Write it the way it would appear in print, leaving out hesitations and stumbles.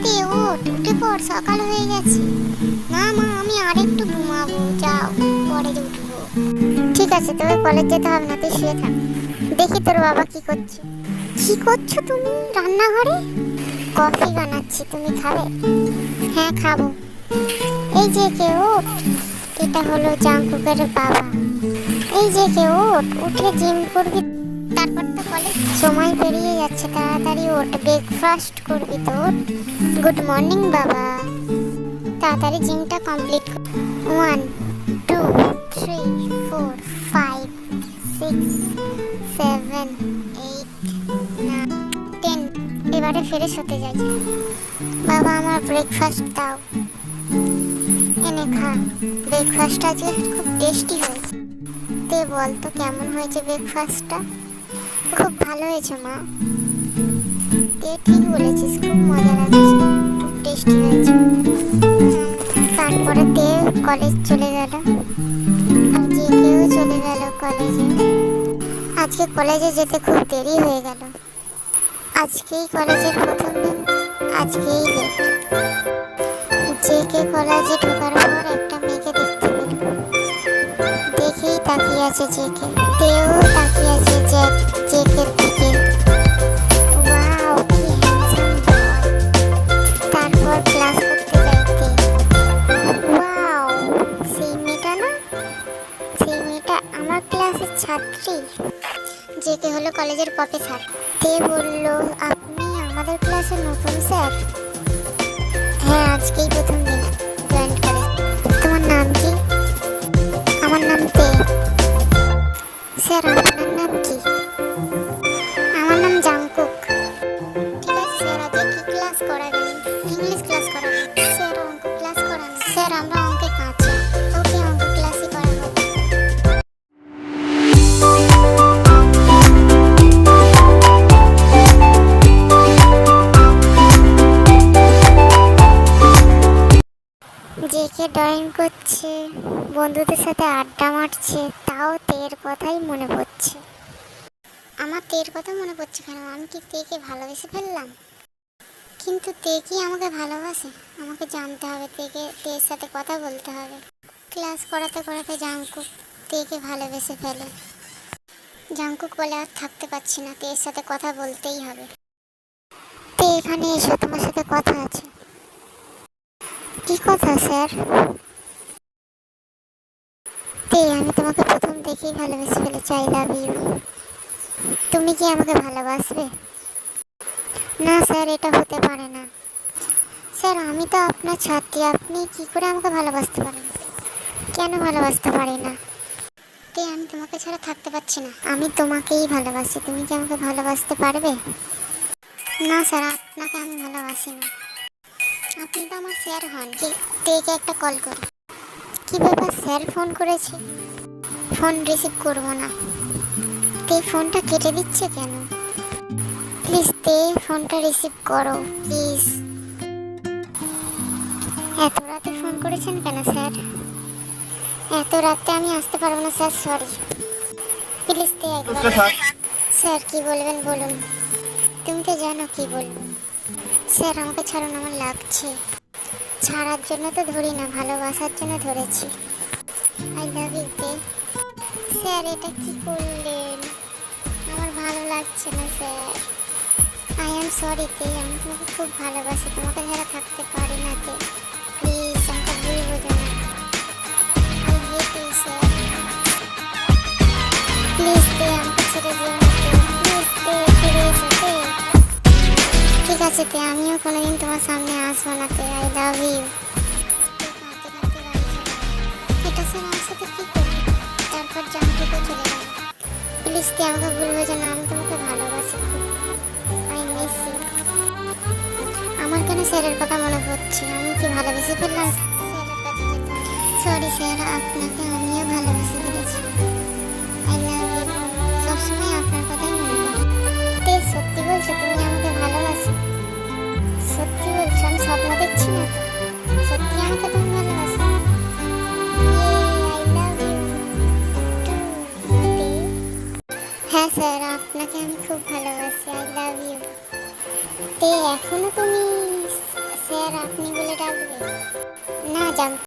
তে ওঠ, উঠে পড়, সকাল হয়ে গেছে। না মা, আমি আরেকটু ঘুমাবো, যাও পরে উঠবো। ঠিক আছে, তোকে কলেজ যেতে হবে না, তুই শুয়ে থাক। দেখি তোর বাবা কি করছে। কি করছো তুমি রান্নাঘরে? কফি বানাচ্ছি, তুমি খাবে? হ্যাঁ খাবো। এই যে কে ওঠ, এটা হলো জাঙ্কুকের বাবা। এই যে কে ওঠ, উঠে জিম করবি, তারপর তো কলেজ সময় পেরিয়ে যাচ্ছে, তাড়াতাড়ি ওঠ, ব্রেকফাস্ট করবি তো। গুড মর্নিং বাবা, তাড়াতাড়ি জিমটা কমপ্লিট কর। 1 2 3 4 5 6 7 8 9 10। এবারে ফ্রেশ হতে যাই। বাবা আমার ব্রেকফাস্ট দাও। এনে খা, ব্রেকফাস্টটা আজকে খুব টেস্টি হয়েছে। তে বল তো কেমন হয়েছে ব্রেকফাস্টটা? খুব ভালো হয়েছে মা। তে ঠিক বলেছিস, খুব মজা লাগছে, খুব টেস্টি হয়েছে। তারপরে তে কলেজ চলে গেল, আর যে কেউ চলে গেল কলেজে। আজকে কলেজে যেতে খুব দেরি হয়ে গেল। আজকেই কলেজের প্রথম দিন, আজকেই লেট। যে কে কলেজে ঢোকার পর একটা মেয়েকে দেখতে পেল, দেখেই তাকিয়ে আছে যে কে। তেও তাকিয়ে আছে জেকের দিকে। ওয়াও, কি হ্যান্ডসাম বয়। তারপর ক্লাস করতে যাইতে, ওয়াও, সেই মেয়েটা না, সেই মেয়েটা আমার ক্লাসের ছাত্রী। জেকে হলো কলেজের প্রফেসর। তে বলল, আপনি আমাদের ক্লাসের নতুন স্যার? হ্যাঁ, আজকেই প্রথম দিন জয়েন করে। তোমার নাম কি? আমার নাম তে। স্যার আপনার নাম কি? আমার নাম জাংকুক। ঠিক আছে স্যার, আজকে কি ক্লাস করাবেন? ইংলিশ ক্লাস করাবেন? স্যার অঙ্ক ক্লাস করান? স্যার আমরা অঙ্কে কাঁচা। ওকে, অঙ্ক ক্লাসই করাবো। জেকে ড্রয়িং করছে, বন্ধুদের সাথে আড্ডা মারছে, তাও তের কথাই মনে পড়ছে। আমার তের কথা মনে পড়ছে কেন? আমি কি তেকে ভালোবেসে ফেললাম? কিন্তু তে কি আমাকে ভালোবাসে? আমাকে জানতে হবে, তের সাথে কথা বলতে হবে। ক্লাস করাতে করাতে জাংকুক তেকে ভালোবেসে ফেলে। জাংকুক বলে, আর থাকতে পারছি না, তের সাথে কথা বলতেই হবে। তে এখানে এসো, তোমার সাথে কথা আছে। কি কথা স্যার? তে আমি তোমাকে প্রথম দেখেই ভালোবেসে ফেলেছি, আই লাভ ইউ। তুমি কি আমাকে ভালোবাসবে? না স্যার, এটা হতে পারে না। স্যার আমি তো আপনার ছাত্রী, আপনি কি করে আমাকে ভালোবাসতে পারেন? কেন ভালোবাসতে পারি না? তে আমি তোমাকে ছাড়া থাকতে পারছি না, আমি তোমাকেই ভালোবাসি, তুমি কি আমাকে ভালোবাসতে পারবে? না স্যার, আপনাকে আমি ভালোবাসি না। আপনি তো আমার স্যার হন। তেকে একটা কল করি। কি ব্যাপার, স্যার ফোন করেছে? ফোন রিসিভ করবো না। তে ফোনটা কেটে দিচ্ছে কেন? প্লিজ তে ফোনটা রিসিভ করো প্লিজ। এত রাতে ফোন করেছেন কেন স্যার? এত রাতে আমি আসতে পারবো না স্যার, সরি। প্লিজ তে একবার। স্যার কি বলবেন বলুন। তুমি তো জানো কি বলবো। স্যার আমাকে ছাড়ুন, আমার লাগছে। ছাড়ার জন্য তো ধরি না, ভালোবাসার জন্য ধরেছি। আই লাভ ইউ তে। স্যার এটা কি করলেন? আমার ভালো লাগছে না স্যার। আই এম সরি তে, আমি তোমাকে খুব ভালোবাসি, তোমাকে ছাড়া থাকতে পারি না তে। প্লিজ আমাকে ভুল বোঝো না। I hate you sir. Please তে আমাকে ছেড়ে দিও না তে। প্লিজ তে ফিরে এসো তে। ঠিক আছে তে, আমিও কোনোদিন তোমার সামনে আসবো না তে। I love you. এটা স্যার আমার সাথে কি করবে? তারপর জাঙ্কুকও চলে গেল। প্লিজ তে আমাকে ভুল বোঝো না, আমি তোমাকে ভালোবাসি খুব। I miss you. আমার কেন স্যারের কথা মনে পড়ছে? আমি কি ভালোবেসে ফেললাম? স্যারের কাছে যেতে হবে। সরি স্যার, আপনাকে আমিও ভালোবেসে ফেলেছি। I love you. সবসময় আপনার কথাই মনে পড়ে। তে সত্যি বলছো তুমি আমাকে ভালোবাসো? সত্যি বলছো? আমি স্বপ্ন দেখছি না তো? সত্যি আমাকে তুমি ভালোবাসো? আই লাভ ইউ টু তে। হ্যাঁ স্যার, আপনাকে আমি খুব ভালোবাসি। আই লাভ ইউ তে। এখনো তুমি আর আপনি বলে ডাকবে? না, জানতে